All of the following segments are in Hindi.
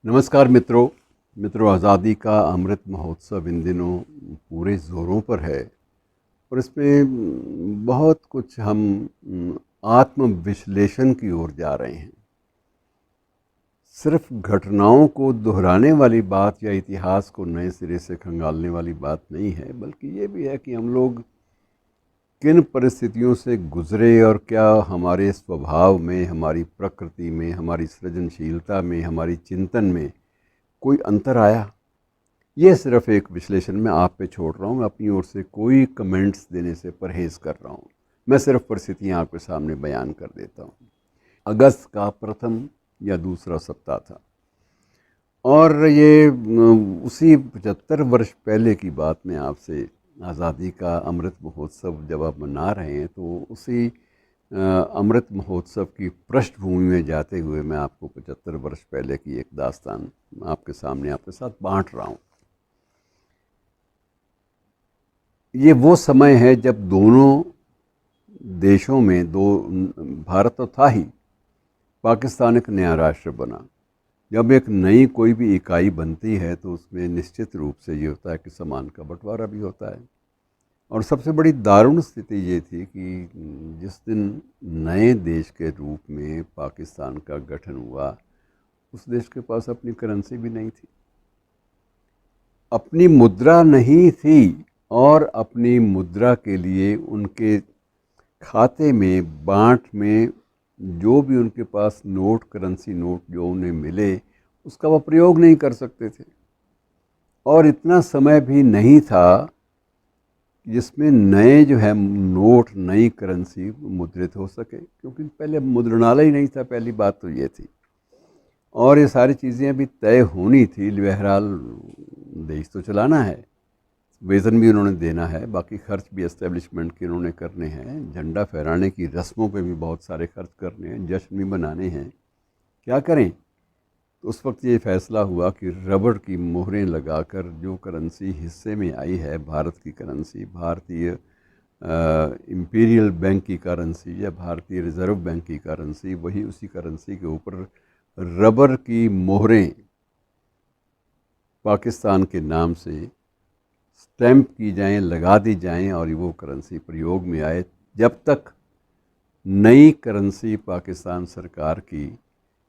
नमस्कार मित्रों आज़ादी का अमृत महोत्सव इन दिनों पूरे ज़ोरों पर है और इसमें बहुत कुछ हम आत्म विश्लेषण की ओर जा रहे हैं। सिर्फ घटनाओं को दोहराने वाली बात या इतिहास को नए सिरे से खंगालने वाली बात नहीं है, बल्कि ये भी है कि हम लोग किन परिस्थितियों से गुज़रे और क्या हमारे स्वभाव में, हमारी प्रकृति में, हमारी सृजनशीलता में, हमारी चिंतन में कोई अंतर आया। ये सिर्फ एक विश्लेषण मैं आप पे छोड़ रहा हूँ। मैं अपनी ओर से कोई कमेंट्स देने से परहेज़ कर रहा हूँ। मैं सिर्फ परिस्थितियाँ आपके सामने बयान कर देता हूँ। अगस्त का प्रथम या दूसरा सप्ताह था और ये उसी 75 वर्ष पहले की बात मैं आपसे, आज़ादी का अमृत महोत्सव जब आप मना रहे हैं तो उसी अमृत महोत्सव की पृष्ठभूमि में जाते हुए मैं आपको 75 वर्ष पहले की एक दास्तान आपके सामने आपके साथ बांट रहा हूँ। ये वो समय है जब दोनों देशों में, भारत तो था ही, पाकिस्तान एक नया राष्ट्र बना। जब एक नई कोई भी इकाई बनती है तो उसमें निश्चित रूप से ये होता है कि सामान का बंटवारा भी होता है। और सबसे बड़ी दारुण स्थिति ये थी कि जिस दिन नए देश के रूप में पाकिस्तान का गठन हुआ, उस देश के पास अपनी करेंसी भी नहीं थी, अपनी मुद्रा नहीं थी, और अपनी मुद्रा के लिए उनके खाते में, बांट में जो भी उनके पास नोट, करेंसी नोट जो उन्हें मिले, उसका वो प्रयोग नहीं कर सकते थे। और इतना समय भी नहीं था जिसमें नए जो है नोट, नई करेंसी मुद्रित हो सके, क्योंकि पहले मुद्रणालय ही नहीं था। पहली बात तो ये थी, और ये सारी चीज़ें अभी तय होनी थी। बहरहाल देश तो चलाना है, वेतन भी उन्होंने देना है, बाकी खर्च भी एस्टेब्लिशमेंट के उन्होंने करने हैं, झंडा फहराने की रस्मों पे भी बहुत सारे खर्च करने हैं, जश्न भी मनाने हैं। क्या करें? तो उस वक्त ये फैसला हुआ कि रबड़ की मोहरें लगाकर जो करेंसी हिस्से में आई है, भारत की करेंसी, भारतीय इंपीरियल बैंक की करेंसी या भारतीय रिज़र्व बैंक की करेंसी, वही उसी करेंसी के ऊपर रबर की मोहरें पाकिस्तान के नाम से स्टैंप की जाएं, लगा दी जाएं, और वो करेंसी प्रयोग में आए। जब तक नई करेंसी पाकिस्तान सरकार की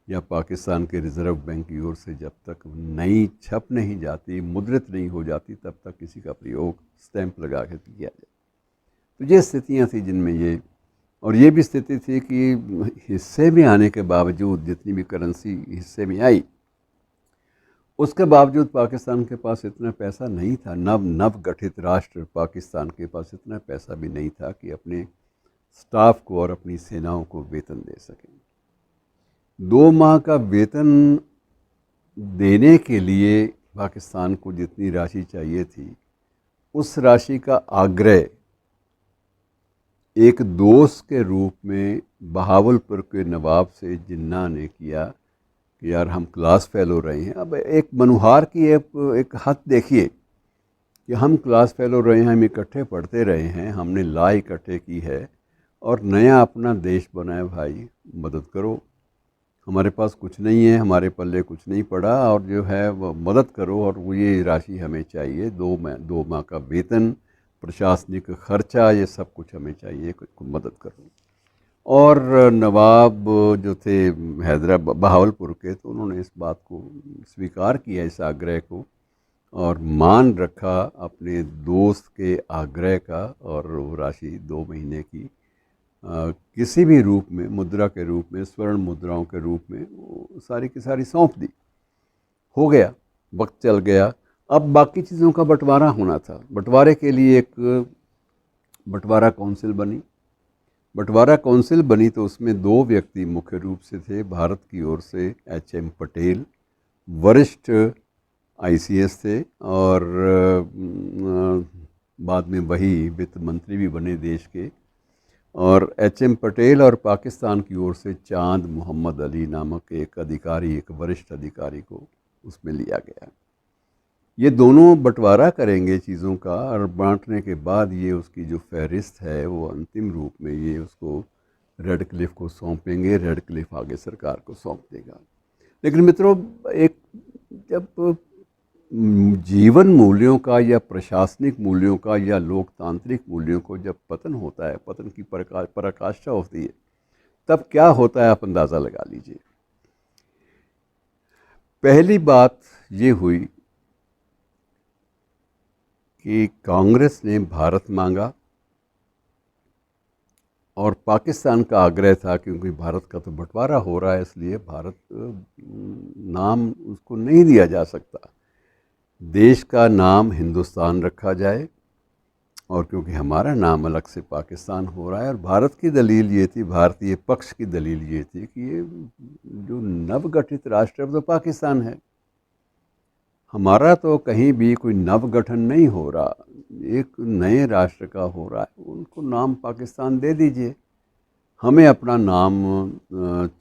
या पाकिस्तान के रिज़र्व बैंक की ओर से जब तक नई छप नहीं जाती, मुद्रित नहीं हो जाती, तब तक किसी का प्रयोग स्टैंप लगा के किया जाए। तो ये स्थितियाँ थी जिनमें ये, और ये भी स्थिति थी कि हिस्से में आने के बावजूद, जितनी भी करेंसी हिस्से में आई, उसके बावजूद पाकिस्तान के पास इतना पैसा नहीं था। नव गठित राष्ट्र पाकिस्तान के पास इतना पैसा भी नहीं था कि अपने स्टाफ को और अपनी सेनाओं को वेतन दे सकें। 2 माह का वेतन देने के लिए पाकिस्तान को जितनी राशि चाहिए थी, उस राशि का आग्रह एक दोस्त के रूप में बहावलपुर के नवाब से जिन्ना ने किया कि यार हम क्लास फेलो रहे हैं। अब एक मनुहार की एक हद देखिए कि हम क्लास फेलो रहे हैं, हम इकट्ठे पढ़ते रहे हैं, हमने ला इकट्ठे की है, और नया अपना देश बनाए, भाई मदद करो। हमारे पास कुछ नहीं है, हमारे पल्ले कुछ नहीं पड़ा, और जो है वो मदद करो, और वो ये राशि हमें चाहिए। 2 माह का वेतन, प्रशासनिक खर्चा, ये सब कुछ हमें चाहिए, कुछ मदद करो। और नवाब जो थे हैदराबाद, बहावलपुर के, तो उन्होंने इस बात को स्वीकार किया, इस आग्रह को, और मान रखा अपने दोस्त के आग्रह का, और वो राशि 2 महीने की किसी भी रूप में, मुद्रा के रूप में, स्वर्ण मुद्राओं के रूप में, वो सारी की सारी सौंप दी। हो गया, वक्त चल गया। अब बाकी चीज़ों का बंटवारा होना था। बंटवारे के लिए एक बंटवारा काउंसिल बनी। बंटवारा काउंसिल बनी तो उसमें 2 व्यक्ति मुख्य रूप से थे। भारत की ओर से एच.एम. पटेल, वरिष्ठ आईसीएस थे, और बाद में वही वित्त मंत्री भी बने देश के। और एच.एम. पटेल और पाकिस्तान की ओर से चांद मोहम्मद अली नामक एक अधिकारी, एक वरिष्ठ अधिकारी को उसमें लिया गया। ये दोनों बंटवारा करेंगे चीज़ों का, और बांटने के बाद ये उसकी जो फहरिस्त है वो अंतिम रूप में ये उसको रेडक्लिफ को सौंपेंगे। रेडक्लिफ आगे सरकार को सौंप देगा। लेकिन मित्रों, एक जब जीवन मूल्यों का या प्रशासनिक मूल्यों का या लोकतांत्रिक मूल्यों को जब पतन होता है, पतन की पराकाष्ठा होती है, तब क्या होता है आप अंदाज़ा लगा लीजिए। पहली बात ये हुई कि कांग्रेस ने भारत मांगा और पाकिस्तान का आग्रह था, क्योंकि भारत का तो बंटवारा हो रहा है, इसलिए भारत नाम उसको नहीं दिया जा सकता, देश का नाम हिंदुस्तान रखा जाए। और क्योंकि हमारा नाम अलग से पाकिस्तान हो रहा है, और भारत की दलील ये थी, भारतीय पक्ष की दलील ये थी कि ये जो नवगठित राष्ट्र है वो तो पाकिस्तान है, हमारा तो कहीं भी कोई नवगठन नहीं हो रहा, एक नए राष्ट्र का हो रहा है, उनको नाम पाकिस्तान दे दीजिए। हमें अपना नाम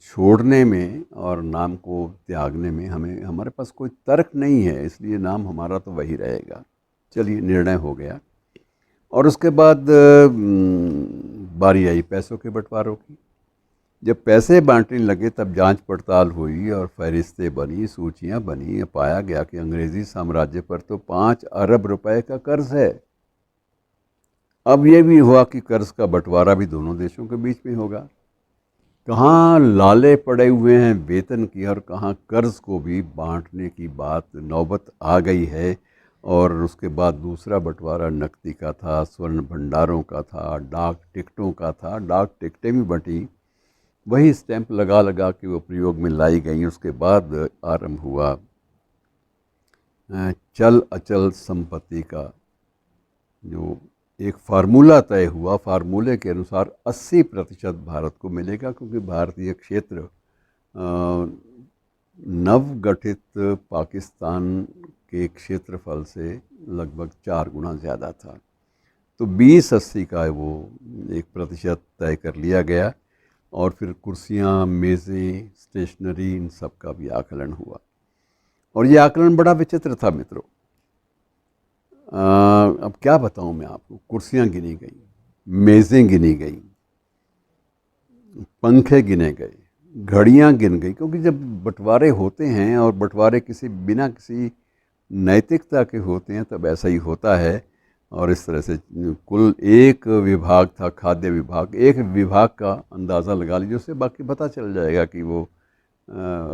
छोड़ने में और नाम को त्यागने में हमारे पास कोई तर्क नहीं है, इसलिए नाम हमारा तो वही रहेगा। चलिए, निर्णय हो गया। और उसके बाद बारी आई पैसों के बंटवारों की। जब पैसे बांटने लगे तब जांच पड़ताल हुई और फहरिस्तें बनी, सूचियां बनी, पाया गया कि अंग्रेज़ी साम्राज्य पर तो 5 अरब रुपए का कर्ज है। अब ये भी हुआ कि कर्ज का बंटवारा भी दोनों देशों के बीच में होगा। कहाँ लाले पड़े हुए हैं वेतन की और कहाँ कर्ज को भी बांटने की बात नौबत आ गई है। और उसके बाद दूसरा बंटवारा नकदी का था, स्वर्ण भंडारों का था, डाक टिकटों का था। डाक टिकटें भी बंटी, वही स्टैंप लगा लगा के वो प्रयोग में लाई गई। उसके बाद आरंभ हुआ चल अचल संपत्ति का जो एक फार्मूला तय हुआ। फार्मूले के अनुसार 80% भारत को मिलेगा, क्योंकि भारतीय क्षेत्र नवगठित पाकिस्तान के क्षेत्रफल से लगभग 4 गुना ज़्यादा था। तो 20-80 का वो 1% तय कर लिया गया। और फिर कुर्सियाँ, मेज़ें, स्टेशनरी, इन सब का भी आकलन हुआ। और ये आकलन बड़ा विचित्र था मित्रों। अब क्या बताऊं मैं आपको। कुर्सियाँ गिनी गई, मेज़ें गिनी गई, पंखे गिने गए, घड़ियाँ गिन गई, क्योंकि जब बंटवारे होते हैं और बंटवारे बिना किसी नैतिकता के होते हैं तब ऐसा ही होता है। और इस तरह से कुल एक विभाग था, खाद्य विभाग। एक विभाग का अंदाज़ा लगा लीजिए, उससे बाकी पता चल जाएगा कि वो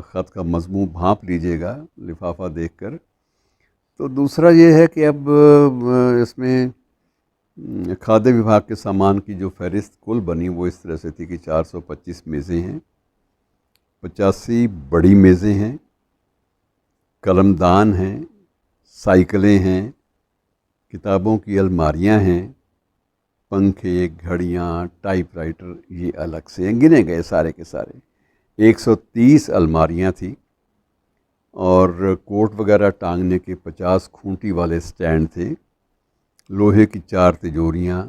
ख़त का मज़मून भांप लीजिएगा लिफाफा देखकर। तो दूसरा ये है कि अब इसमें खाद्य विभाग के सामान की जो फहरिस्त कुल बनी वो इस तरह से थी कि 425 मेज़ें हैं, 85 बड़ी मेज़ें हैं, कलमदान हैं, साइकिलें हैं, किताबों की अलमारियां हैं, पंखे, घड़ियां, टाइपराइटर ये अलग से गिने गए सारे के सारे। 130 अलमारियां थी और कोट वगैरह टांगने के 50 खूंटी वाले स्टैंड थे, लोहे की 4 तिजोरियां,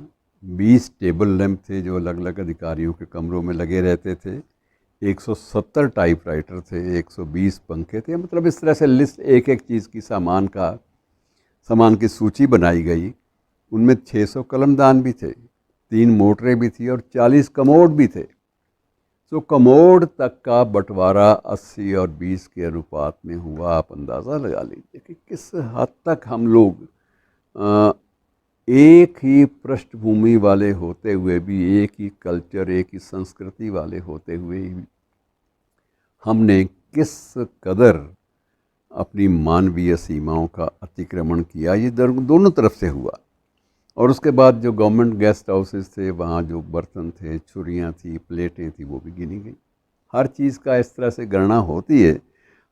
20 टेबल लैंप थे जो अलग अलग अधिकारियों के कमरों में लगे रहते थे, 170 टाइपराइटर थे, 120 पंखे थे। मतलब इस तरह से लिस्ट एक एक चीज़ की सामान की सूची बनाई गई। उनमें 600 कलमदान भी थे, 3 मोटरें भी थी और 40 कमोड भी थे। तो कमोड तक का बंटवारा 80 और 20 के अनुपात में हुआ। आप अंदाज़ा लगा लीजिए कि किस हद तक हम लोग एक ही पृष्ठभूमि वाले होते हुए भी, एक ही कल्चर, एक ही संस्कृति वाले होते हुए भी हमने किस कदर अपनी मानवीय सीमाओं का अतिक्रमण किया। ये दोनों तरफ से हुआ। और उसके बाद जो गवर्नमेंट गेस्ट हाउसेस थे, वहाँ जो बर्तन थे, छुरियाँ थी, प्लेटें थी, वो भी गिनी गई। हर चीज़ का इस तरह से गणना होती है।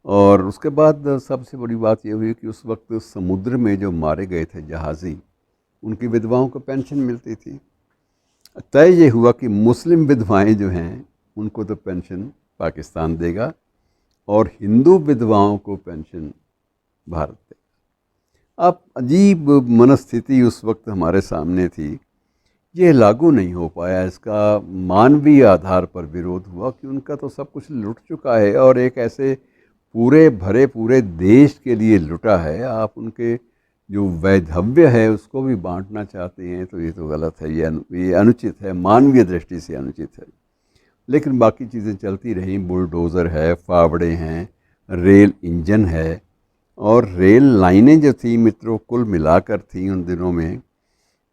और उसके बाद सबसे बड़ी बात ये हुई कि उस वक्त समुद्र में जो मारे गए थे जहाज़ी, उनकी विधवाओं को पेंशन मिलती थी। तय ये हुआ कि मुस्लिम विधवाएं जो हैं उनको तो पेंशन पाकिस्तान देगा और हिंदू विधवाओं को पेंशन भारत देगा। अब अजीब मनस्थिति उस वक्त हमारे सामने थी। ये लागू नहीं हो पाया। इसका मानवीय आधार पर विरोध हुआ कि उनका तो सब कुछ लुट चुका है और एक ऐसे पूरे देश के लिए लुटा है, आप उनके जो वैधव्य है उसको भी बांटना चाहते हैं, तो ये तो गलत है, ये अनुचित है, मानवीय दृष्टि से अनुचित है। लेकिन बाकी चीज़ें चलती रहीं। बुलडोज़र है, फावड़े हैं, रेल इंजन है और रेल लाइनें जो थी मित्रों कुल मिलाकर थी उन दिनों में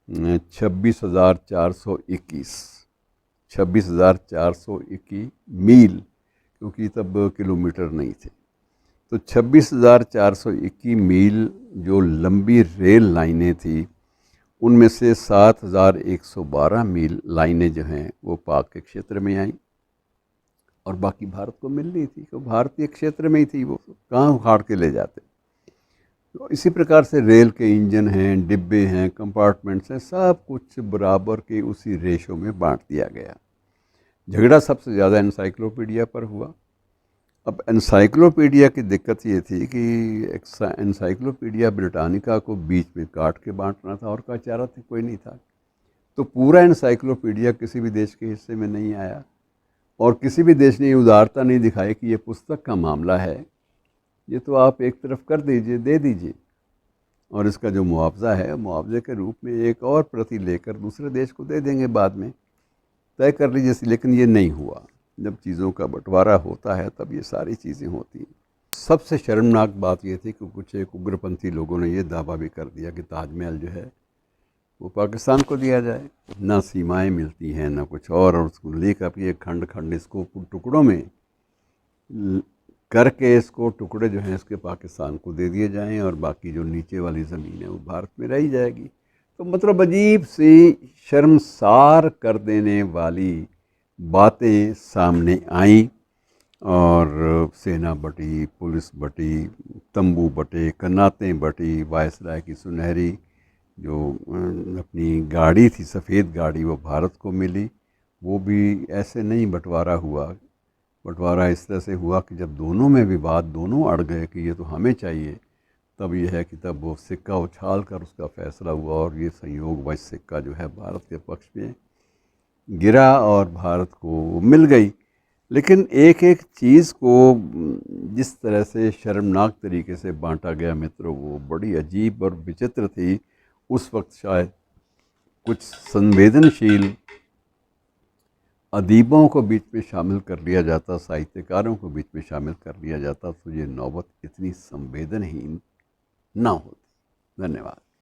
26,421 26,421 मील, क्योंकि तब किलोमीटर नहीं थे। तो 26,421 मील जो लंबी रेल लाइनें थी, उनमें से 7,112 मील लाइनें जो हैं वो पाक के क्षेत्र में आईं और बाकी भारत को मिल रही थी, तो भारतीय क्षेत्र में ही थी, वो कहाँ उखाड़ के ले जाते। तो इसी प्रकार से रेल के इंजन हैं, डिब्बे हैं, कंपार्टमेंट्स हैं, सब कुछ बराबर के उसी रेशो में बांट दिया गया। झगड़ा सबसे ज़्यादा एनसाइक्लोपीडिया पर हुआ। अब एनसाइक्लोपीडिया की दिक्कत ये थी कि एनसाइक्लोपीडिया ब्रिटानिका को बीच में काट के बांटना था और का चारा था, कोई नहीं था। तो पूरा एनसाइक्लोपीडिया किसी भी देश के हिस्से में नहीं आया और किसी भी देश ने ये उदारता नहीं दिखाई कि ये पुस्तक का मामला है, ये तो आप एक तरफ कर दीजिए, दे दीजिए, और इसका जो मुआवजा है मुआवजे के रूप में एक और प्रति लेकर दूसरे देश को दे देंगे, बाद में तय कर लीजिए। लेकिन ये नहीं हुआ। जब चीज़ों का बंटवारा होता है तब ये सारी चीज़ें होती हैं। सबसे शर्मनाक बात ये थी कि कुछ एक उग्रपंथी लोगों ने ये दावा भी कर दिया कि ताजमहल जो है वो पाकिस्तान को दिया जाए। ना सीमाएं मिलती हैं ना कुछ और उसको लेकर ये खंड खंड इसको टुकड़ों में करके इसको टुकड़े जो हैं इसके पाकिस्तान को दे दिए जाएं और बाकी जो नीचे वाली ज़मीन है वो भारत में रही जाएगी। तो मतलब अजीब सी शर्मसार कर देने वाली बातें सामने आईं और सेना बटी, पुलिस बटी, तंबू बटे, कन्नातें बटी, वायसराय की सुनहरी जो अपनी गाड़ी थी, सफ़ेद गाड़ी, वो भारत को मिली। वो भी ऐसे नहीं बंटवारा हुआ। बंटवारा इस तरह से हुआ कि जब दोनों में विवाद, दोनों अड़ गए कि ये तो हमें चाहिए, तब ये है कि तब वो सिक्का उछाल कर उसका फ़ैसला हुआ और ये संयोगवश सिक्का जो है भारत के पक्ष में गिरा और भारत को मिल गई। लेकिन एक एक चीज़ को जिस तरह से शर्मनाक तरीके से बांटा गया मित्रों, वो बड़ी अजीब और विचित्र थी। उस वक्त शायद कुछ संवेदनशील अदीबों को बीच में शामिल कर लिया जाता, साहित्यकारों को बीच में शामिल कर लिया जाता, तो ये नौबत इतनी संवेदनहीन ना होती। धन्यवाद।